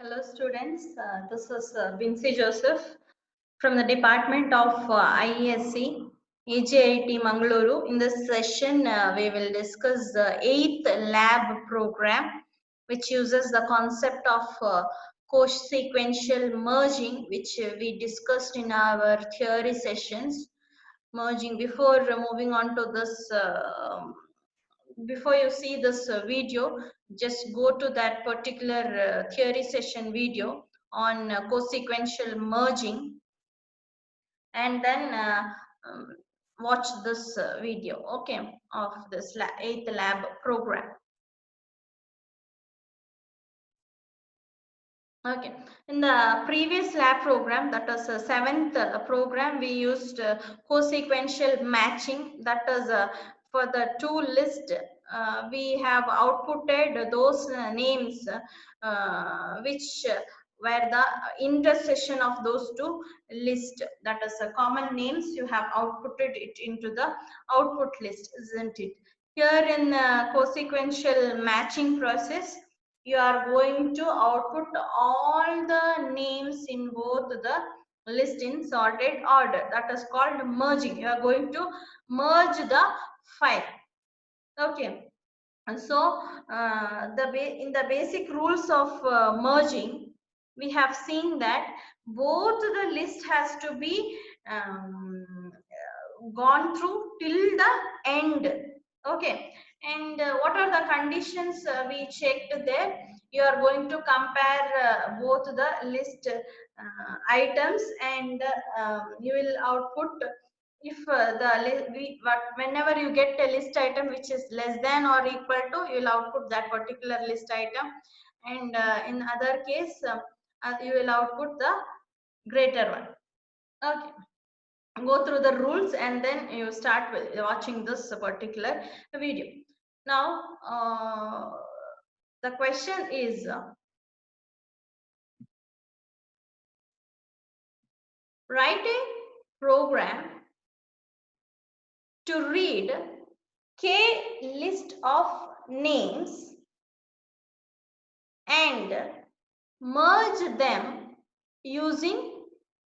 Hello students, this is Vincy Joseph from the Department of IESC, AJIT Mangaluru. In this session, we will discuss the 8th lab program, which uses the concept of co-sequential merging, which we discussed in our theory sessions. Merging. Before moving on to this before you see this video, just go to that particular theory session video on co-sequential merging, and then watch this video, okay, of this 8th lab program. Okay, in the previous lab program, that was a 7th program, we used co-sequential matching. That is for the two list, we have outputted those names which were the intersection of those two lists. That is common names. You have outputted it into the output list, isn't it? Here in co-sequential matching process, you are going to output all the names in both the list in sorted order. That is called merging. You are going to merge the file. Okay. And so in the basic rules of merging, we have seen that both the list has to be gone through till the end. Okay, and what are the conditions we checked there? You are going to compare both the list items, and you will output if whenever you get a list item which is less than or equal to, you will output that particular list item, and in other case you will output the greater one. Okay, go through the rules and then you start with watching this particular video. Now the question is, write a program to read k list of names and merge them using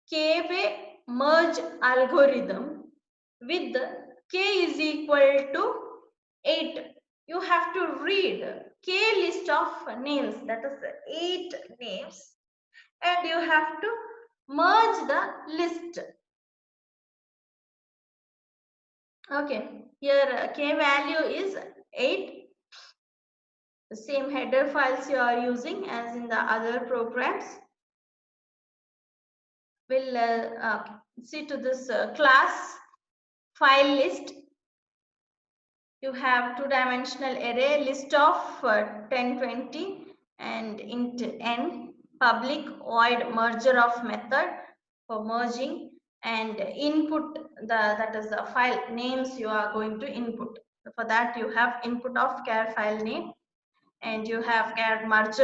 k-way merge algorithm with k is equal to 8. You have to read k list of names, that is 8 names, and you have to merge the list. Okay, here k value is 8. The same header files you are using as in the other programs. We'll see to this class file list. You have two-dimensional array list of 10, 20 and int n, public void merger of method for merging, and input that is the file names you are going to input. For that you have input of char file name, and you have char merge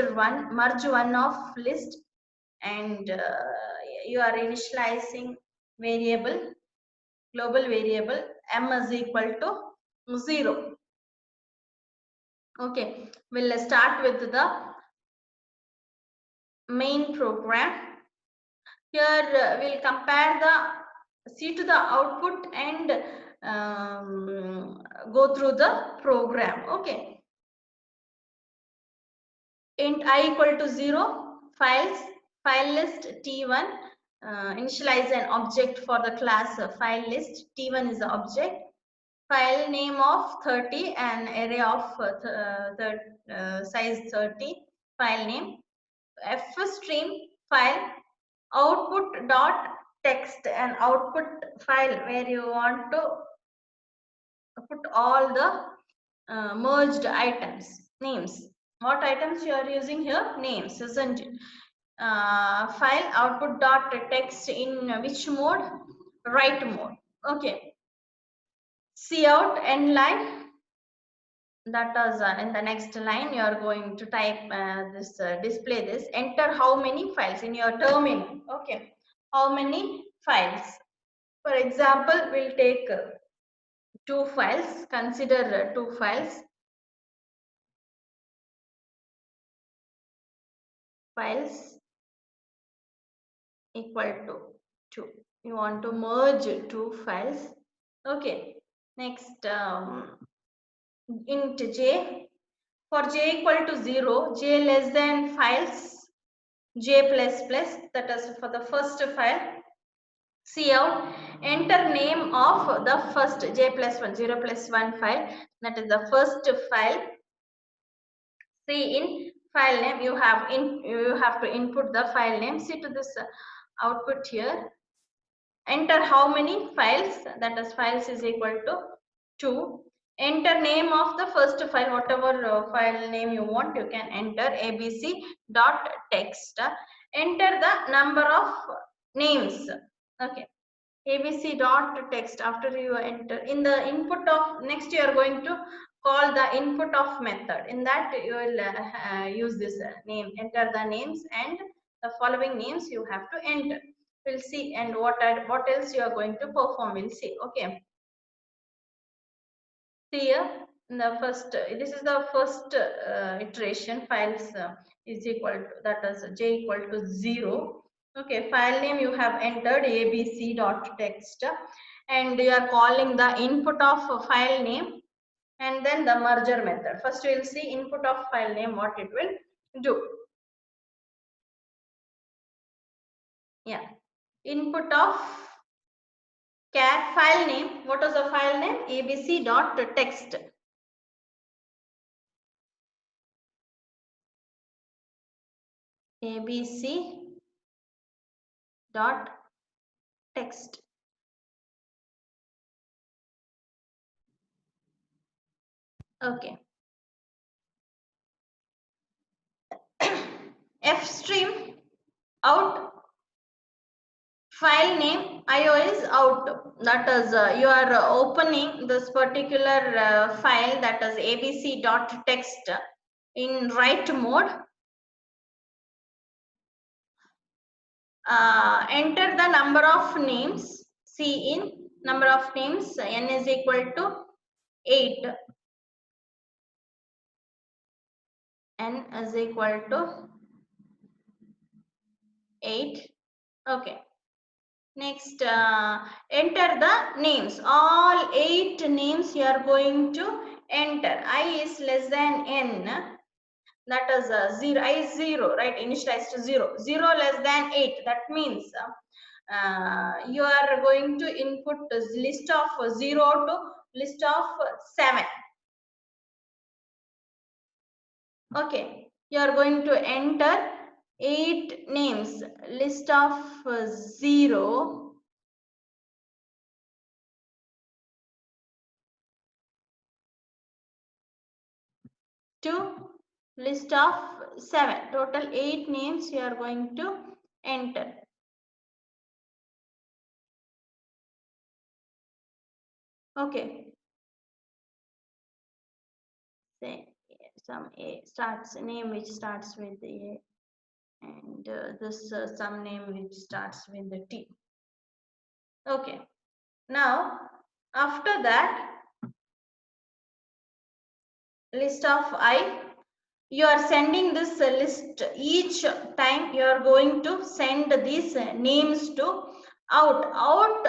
one of list, and you are initializing variable, global variable m is equal to 0. Okay, we'll start with the main program. Here we'll compare the see to the output and go through the program. Okay, int I equal to 0, file list t1, initialize an object for the class file list. T1 is the object. File name of 30, an array of size 30, file name. Fstream file, output dot text, an output file where you want to put all the merged items, names. What items you are using here? Names, isn't it? File output dot text in which mode? Write mode. Okay. Cout end line. That is in the next line you are going to type this display this. Enter how many files in your terminal. Okay. How many files? For example, we'll take 2 files. Consider 2 files. files equal to 2. You want to merge two files. Okay. Next, int j. For j equal to 0, j less than files, j plus plus, that is for the first file. Cout, enter name of the first j plus 1, 0 plus 1 file, that is the first file. See, in file name you have to input the file name. See to this output here. Enter how many files, that is files is equal to 2. Enter name of the first file, whatever file name you want, you can enter abc.text. Enter the number of names. Okay, abc.text. After you enter in the input of, next you are going to call the input of method. In that you will use this name, enter the names, and the following names you have to enter. We'll see, and what else you are going to perform, we'll see. Okay, see here in the first, this is the first iteration, files is equal to, that is j equal to 0. Okay, file name you have entered abc.text, and you are calling the input of file name, and then the merger method. First we will see input of file name, what it will do. Yeah, input of cat file name. What is the file name? abc.text. abc.text. Okay. Fstream out, file name IO is out. That is you are opening this particular file, that is abc.text in write mode. Enter the number of names. See, in number of names, n is equal to 8. N is equal to 8. Okay. Next, enter the names. All 8 names you are going to enter. I is less than n. That is 0. I is 0, right? Initialized to 0. 0 less than 8. That means you are going to input this list of 0 to list of 7. Okay. You are going to enter 8 names. List of 0 to list of 7. Total 8 names you are going to enter. Okay. Say some A starts, name which starts with A, and this some name which starts with the T. Okay. Now after that, list of I, you are sending this list each time. You are going to send these names to out.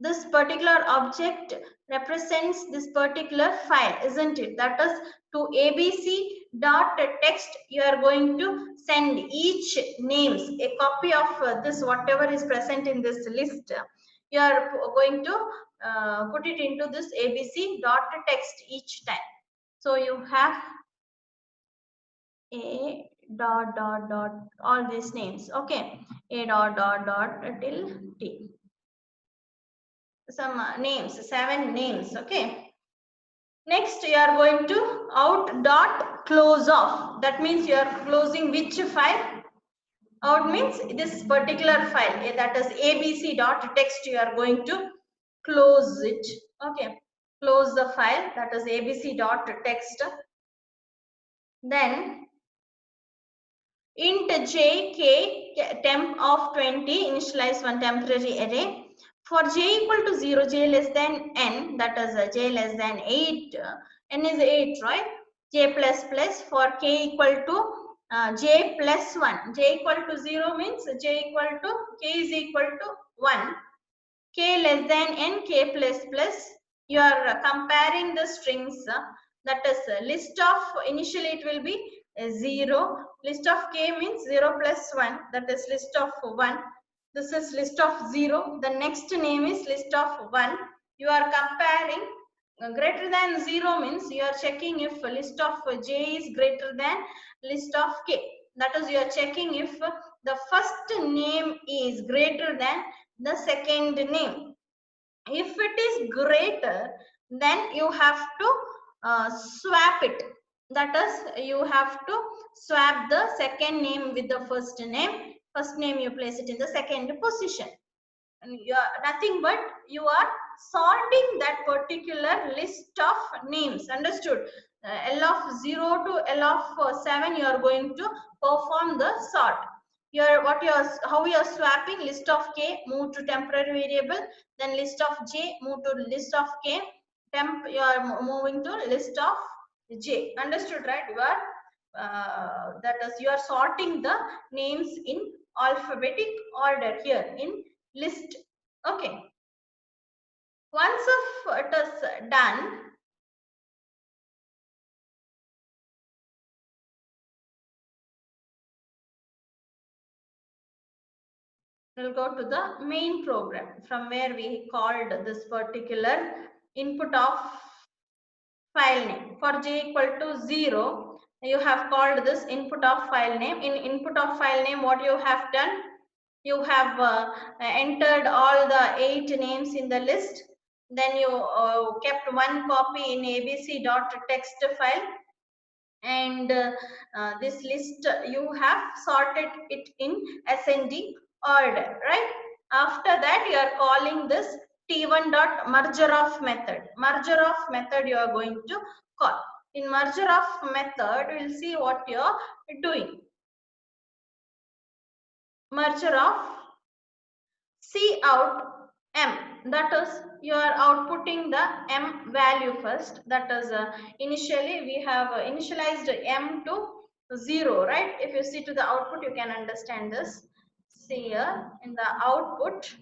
This particular object represents this particular file, isn't it? That is, to abc.text you are going to send each names a copy of this, whatever is present in this list. You are going to put it into this abc.text each time. So you have a dot dot dot, all these names. Okay, a dot dot dot till t. Some names, 7 names. Okay. Next, you are going to out dot close off. That means you are closing which file? Out means this particular file, that is abc.text. You are going to close it. Okay, close the file, that is abc.text. Then int j k temp of 20, initialize one temporary array. For j equal to 0, j less than n, that is j less than 8, n is 8, right? J plus plus. For k equal to j plus 1. J equal to 0 means j equal to k is equal to 1. K less than n, k plus plus. You are comparing the strings. That is list of, initially it will be 0. List of k means 0 plus 1. That is list of 1. This is list of 0. The next name is list of 1. You are comparing. Greater than 0 means you are checking if list of j is greater than list of k. That is, you are checking if the first name is greater than the second name. If it is greater, then you have to swap it. That is, you have to swap the second name with the first name. First name you place it in the second position. And you are nothing but you are sorting that particular list of names. Understood? L of 0 to L of 7, you are going to perform the sort. How you are swapping: list of k, move to temporary variable, then list of j, move to list of k, temp, you are moving to list of j. Understood, right? You are that is, you are sorting the names in alphabetic order here in list. Okay, once of it is done, we'll go to the main program from where we called this particular input of file name. For j equal to 0, you have called this input of file name. In input of file name, what you have done, you have entered all the 8 names in the list. Then you kept one copy in abc.txt file, and this list you have sorted it in ascending order, right? After that, you are calling this t1.mergerof method. Mergerof method you are going to call. In mergerof method, we'll see what you are doing. Mergerof cout m, that is, you are outputting the m value first. That is, initially we have initialized m to 0, right? If you see to the output, you can understand this. See here in the output,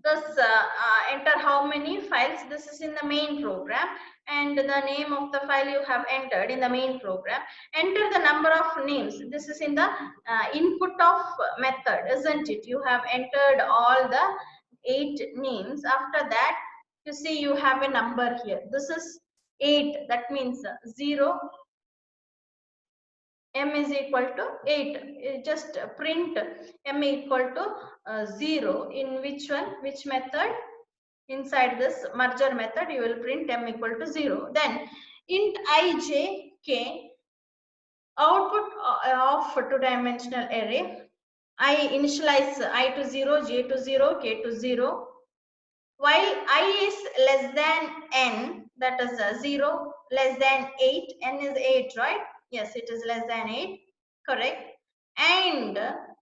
this enter how many files. This is in the main program, and the name of the file you have entered in the main program. Enter the number of names. This is in the input of method, isn't it? You have entered all the 8 names. After that, you see you have a number here. This is 8. That means 0, m is equal to 8. Just print m equal to 0. In which one? Which method? Inside this merger method, you will print m equal to 0. Then int I, j, k, output of two-dimensional array. I initialize I to 0, j to 0, k to 0. While I is less than n, that is 0, less than 8, n is 8, right? Yes, it is less than 8, correct. And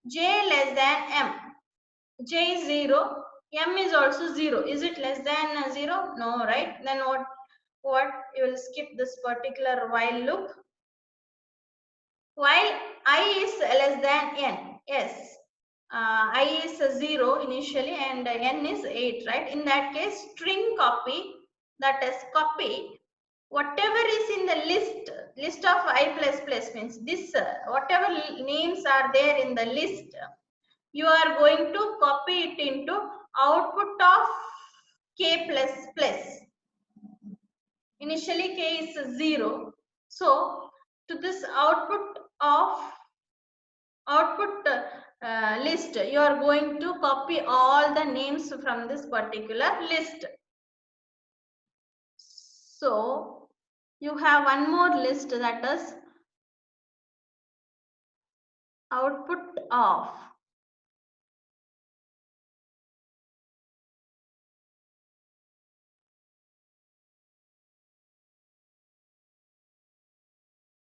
j less than m. J is 0, m is also 0. Is it less than 0? No, right? Then what? You will skip this particular while loop. While I is less than n, yes. I is 0 initially and n is 8, right? In that case, string copy, that is copy whatever is in the list of I plus plus means this, whatever names are there in the list, you are going to copy it into output of k plus plus. Initially k is 0. So to this output of output list, you are going to copy all the names from this particular list. So you have one more list, that is output of.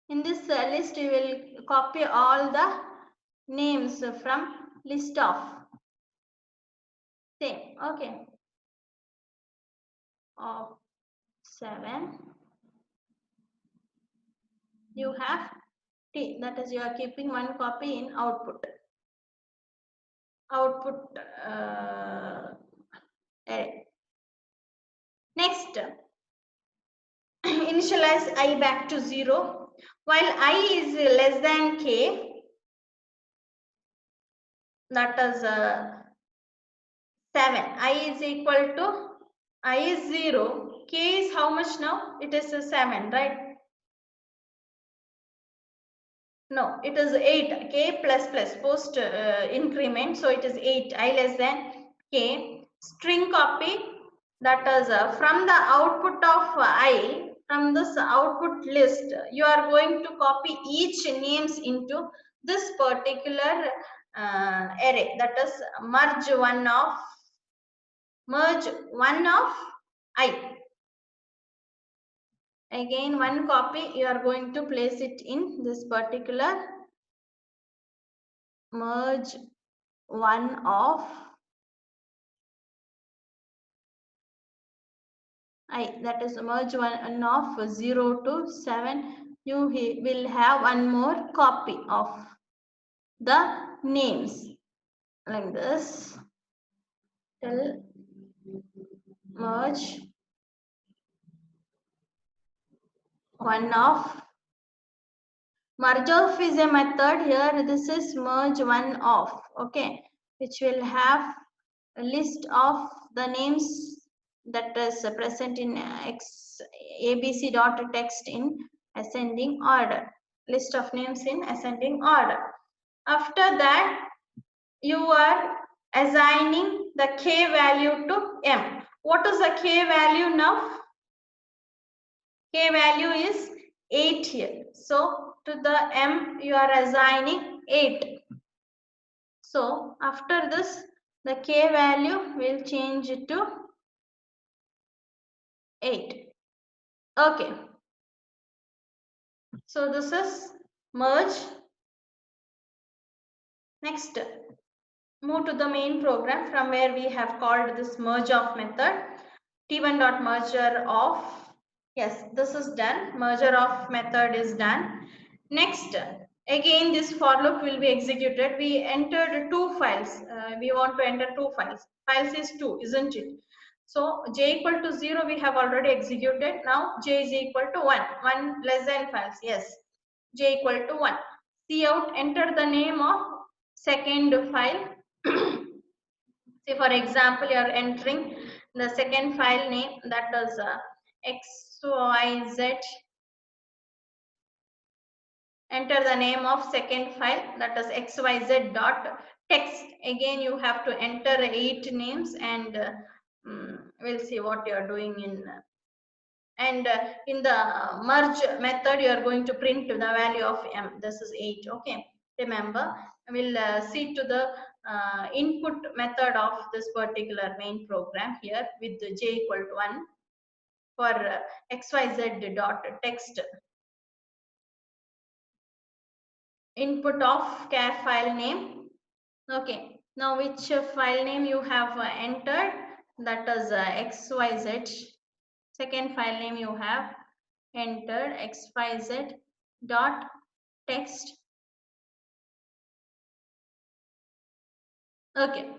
In this list, you will copy all the names from list of. Same, okay. Of 7. You have T, that is you are keeping one copy in output array. Next, initialize I back to 0. While I is less than k, that is 7. I is equal to, I is 0. K is how much now? It is 7, right? No, it is 8. K plus plus post increment. So it is 8. I less than k. String copy, that is from the output of I, from this output list, you are going to copy each names into this particular array, that is merge one of I. Again one copy you are going to place it in this particular merge one of I, that is merge one of 0 to 7. You will have one more copy of the names like this. Till merge one of. Merge of is a method here. This is merge one of, okay, which will have a list of the names that is present in abc dot text in ascending order. List of names in ascending order. After that, you are assigning the k value to m. What is the k value now? K value is 8 here. So to the m you are assigning 8. So after this, the k value will change to 8. Okay. So this is merge. Next, move to the main program from where we have called this merge of method. T1 dot merger of. Yes, this is done. Merger of method is done. Next, again this for loop will be executed. We entered two files. We want to enter two files. Files is 2, isn't it? So j equal to 0 we have already executed. Now j is equal to 1. 1 less than files. Yes. J equal to 1. Cout, enter the name of second file. Say for example, you are entering the second file name, that is xyz. Enter the name of second file, that is xyz dot text. Again you have to enter 8 names, and we'll see what you are doing in in the merge method you are going to print the value of m. This is 8. Okay, remember, we'll see to the input method of this particular main program here with the j equal to 1 for xyz dot text. Input of char file name. Okay, now which file name you have entered, that is xyz. Second file name you have entered xyz dot text. Okay,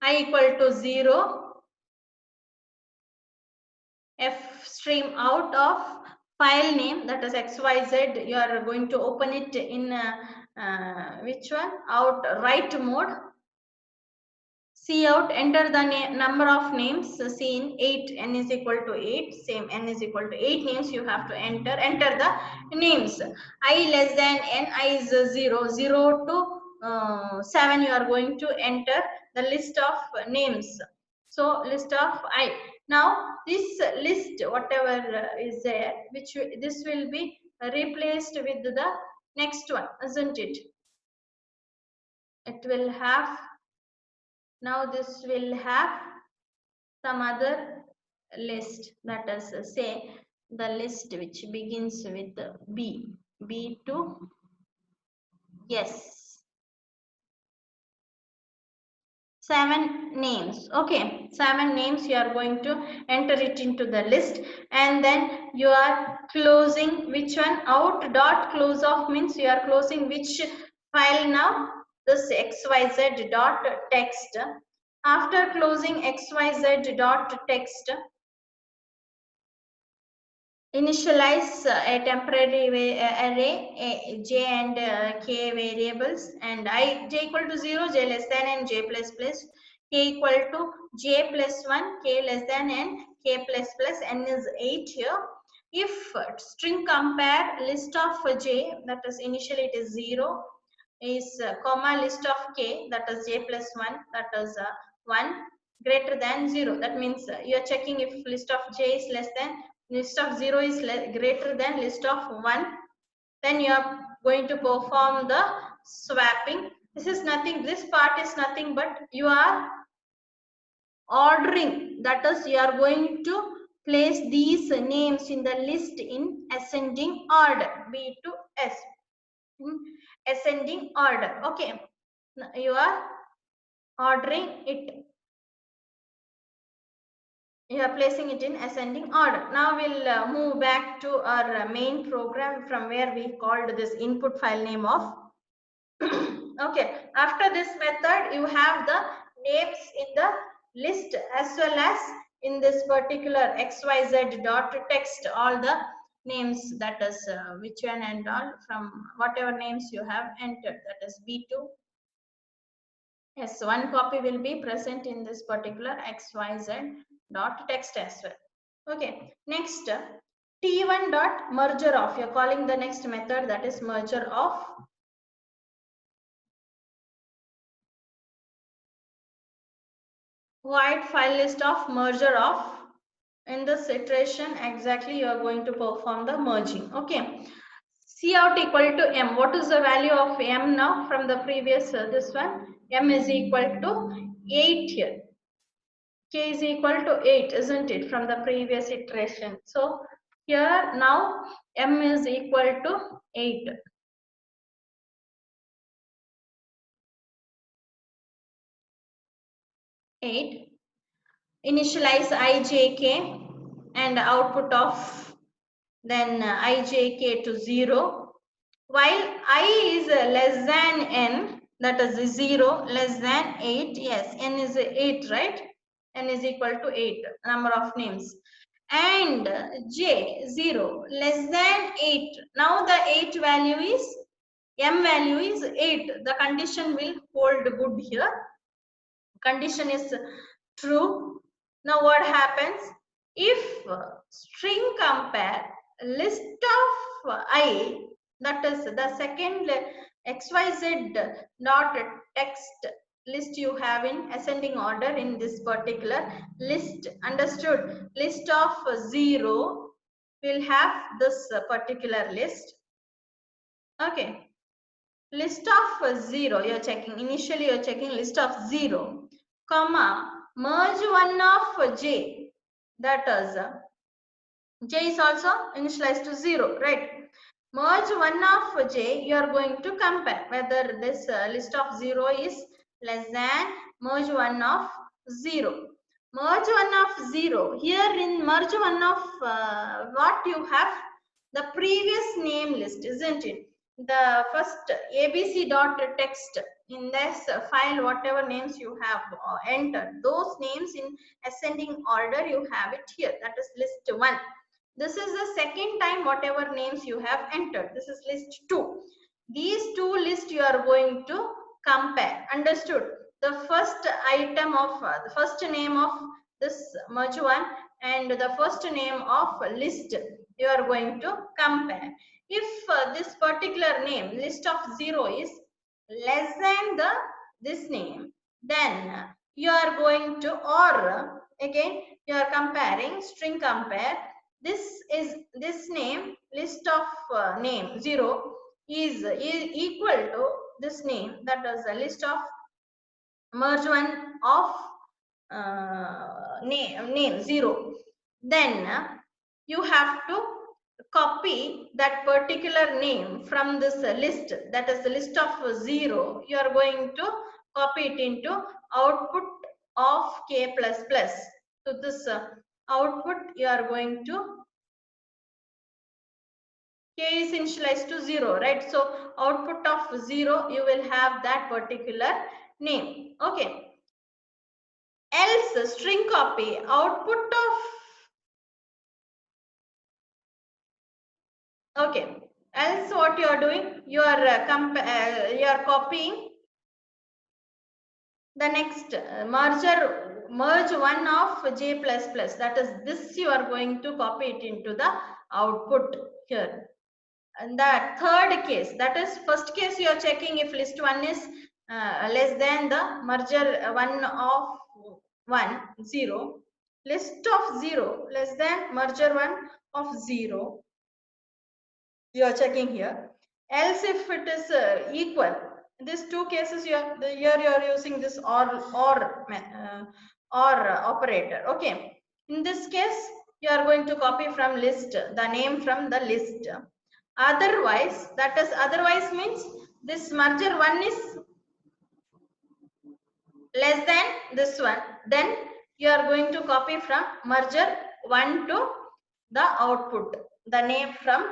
I equal to 0. F stream out of file name, that is xyz. You are going to open it in which one? Out write mode. Cout, enter the number of names seen. 8, n is equal to 8. Same, n is equal to 8 names you have to enter. Enter the names. I less than n, I is 0. 0 to 7 you are going to enter the list of names. So list of I. Now this list, whatever is there, which this will be replaced with the next one, isn't it? It will have, now this will have some other list, that is say the list which begins with b. B2, yes, 7 names. Okay, 7 names you are going to enter it into the list, and then you are closing which one out. Dot close off means you are closing which file now, this xyz dot text. After closing xyz dot text, initialize a temporary array j and k variables, and I j equal to 0, j less than and j plus plus, k equal to j plus 1, k less than and k plus plus, n is 8 here. If string compare list of j, that is initially it is 0, is comma list of k, that is j plus 1, that is 1 greater than 0, that means you are checking if list of j is less than list of 0 is greater than list of 1, then you are going to perform the swapping. This is nothing, this part is nothing but you are ordering, that is you are going to place these names in the list in ascending order, b to s, in ascending order. Okay, you are ordering it, you are placing it in ascending order. Now we'll move back to our main program from where we called this input file name of. Okay, after this method you have the names in the list as well as in this particular xyz dot text, all the names, that is which one and all, from whatever names you have entered, that is b2. Yes, one copy will be present in this particular xyz dot text as well. Okay, next t1 dot merger of, you're calling the next method, that is merger of. Void file list of merger of. In this iteration exactly you are going to perform the merging. Okay, cout equal to m. What is the value of m now from the previous this one? M is equal to 8 here. K is equal to 8, isn't it, from the previous iteration? So here now m is equal to 8. 8. Initialize ijk and output of then ijk to 0, while I is less than n, that is 0 less than 8. Yes, n is 8, right? N is equal to 8 number of names, and j 0 less than 8. Now the 8 value is, m value is 8, the condition will hold good here, condition is true. Now what happens if string compare list of I, that is the second xyz dot text list you have in ascending order in this particular list, understood? List of 0 will have this particular list. Okay, list of 0 you're checking, initially you're checking list of 0 comma merge one of j, that is j is also initialized to 0, right? Merge one of j, you are going to compare whether this list of 0 is less than merge one of 0. Merge one of 0, here in merge one of what you have, the previous name list, isn't it? The first abc dot text, in this file whatever names you have entered, those names in ascending order you have it here, that is list 1. This is the second time whatever names you have entered, this is list 2. These two lists you are going to compare, understood? The first item of the first name of this merge one and the first name of list you are going to compare. If this particular name list of 0 is less than the this name, then you are going to, or again you are comparing string compare, this is this name list of name 0 is equal to this name, that is a list of merge one of name 0, then you have to copy that particular name from this list, that is the list of 0, you are going to copy it into output of k plus plus. So this output you are going to, k is initialized to 0, right? So output of 0, you will have that particular name. Okay. Else string copy, output of, okay. Else what you are doing? You are you are copying the next merge one of j plus plus. That is this you are going to copy it into the output here. And that third case, that is first case you are checking if list 1 is less than the merger 1 of 1 0, list of 0 less than merger 1 of 0, you are checking here. Else if it is equal, these two cases you are here you are using this or operator. Okay, in this case you are going to copy from list the name from the list. Otherwise, that is otherwise means this merger 1 is less than this one, then you are going to copy from merger 1 to the output, the name from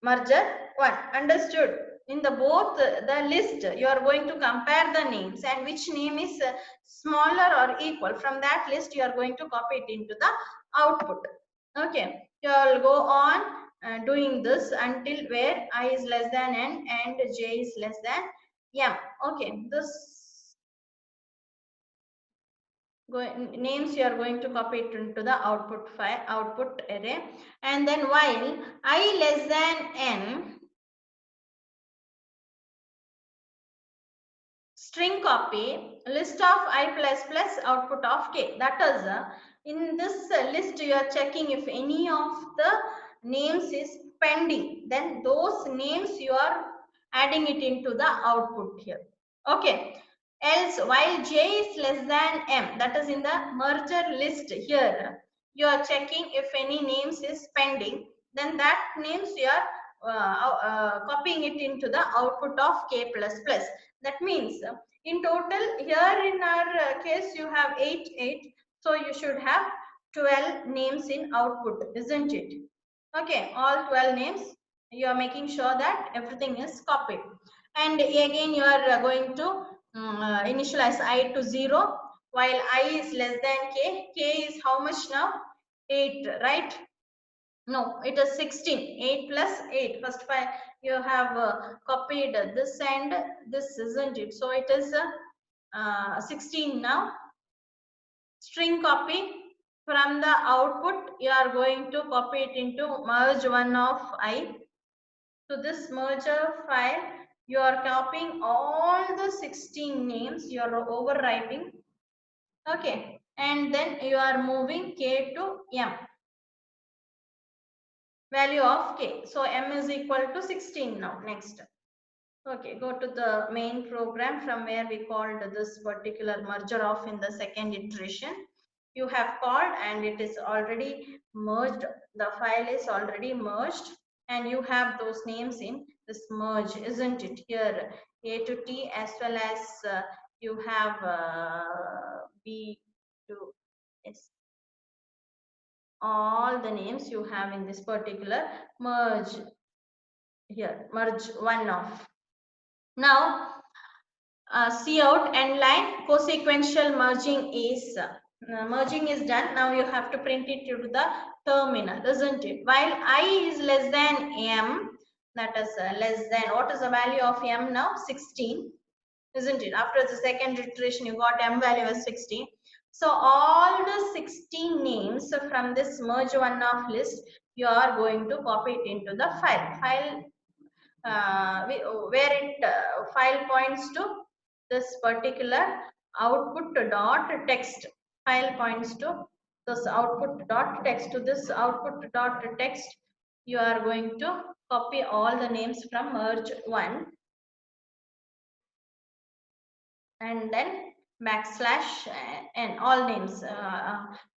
merger 1. Understood? In the both the list you are going to compare the names and which name is smaller or equal. From that list you are going to copy it into the output. Okay, you will go on doing this until where I is less than n and j is less than m. Okay, this names you are going to copy it into the output file, output array. And then while I less than n, string copy list of I plus plus output of k. That is in this list you are checking if any of the names is pending, then those names you are adding it into the output here. Okay. Else while j is less than m, that is in the merger list here, you are checking if any names is pending, then that names you are copying it into the output of k plus plus. That means in total here in our case you have 8, so you should have 12 names in output, isn't it? Okay, all 12 names you are making sure that everything is copied. And again you are going to initialize I to 0 while I is less than k. K is how much now? 8, right? No, it is 16. 8 plus 8. First five you have copied this and this, isn't it? So it is 16 now. String copy from the output you are going to copy it into merge 1 of I. So this merger file you are copying all the 16 names, you are overwriting. Okay, and then you are moving k to m, value of k. So m is equal to 16 now. Next. Okay, go to the main program from where we called this particular merger of in the second iteration. You have called and it is already merged. The file is already merged and you have those names in this merge, isn't it? Here A to T as well as you have B to S. All the names you have in this particular merge here, merge 1 of. Now see out end line co-sequential merging is merging is done. Now you have to print it to the terminal, isn't it? While I is less than m, that is less than, what is the value of m now? 16, isn't it? After the second iteration you got m value as 16. So all the 16 names from this merge 1 of list you are going to copy it into the file where it file points to this particular output dot text. File points to this output dot text. To this output dot text you are going to copy all the names from merge 1 and then backslash and all names,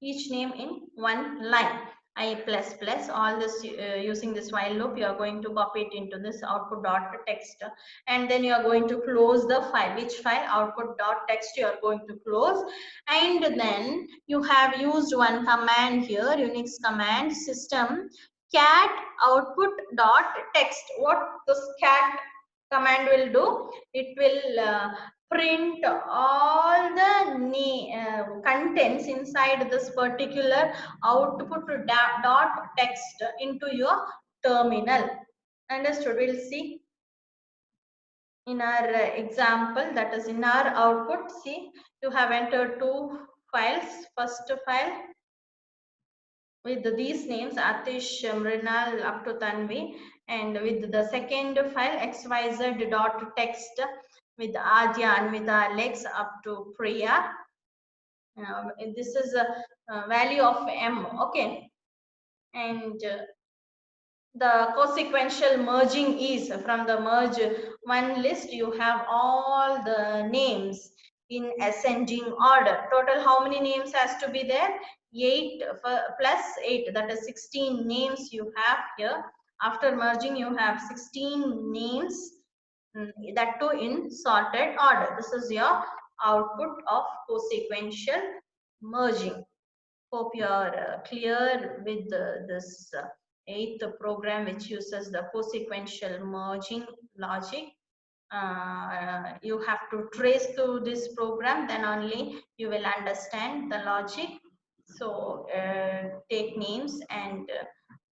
each name in one line. I plus plus, all this using this while loop, you are going to copy it into this output dot text, and then you are going to close the file. Which file? Output dot text you are going to close, and then you have used one command here, Unix command system cat output dot text. What this cat command will do? It will print all the contents inside this particular output dot text into your terminal. Understood? We'll see in our example, that is in our output. See, you have entered two files. First file with these names, Atish, Mrinal up to Tanvi, and with the second file xyz.text with Adya, Anvita, Alex up to Priya. This is a value of M, okay, and the consequential merging is from the merge one list you have all the names in ascending order. Total how many names has to be there? 8 plus 8, that is 16 names you have here. After merging you have 16 names, that too in sorted order. This is your output of consequential merging. Hope you are clear with this eighth program which uses the consequential merging logic. You have to trace through this program, then only you will understand the logic. So take names and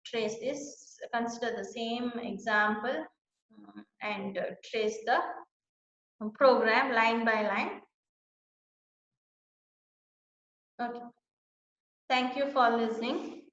trace this, consider the same example, and trace the program line by line. Okay. Thank you for listening.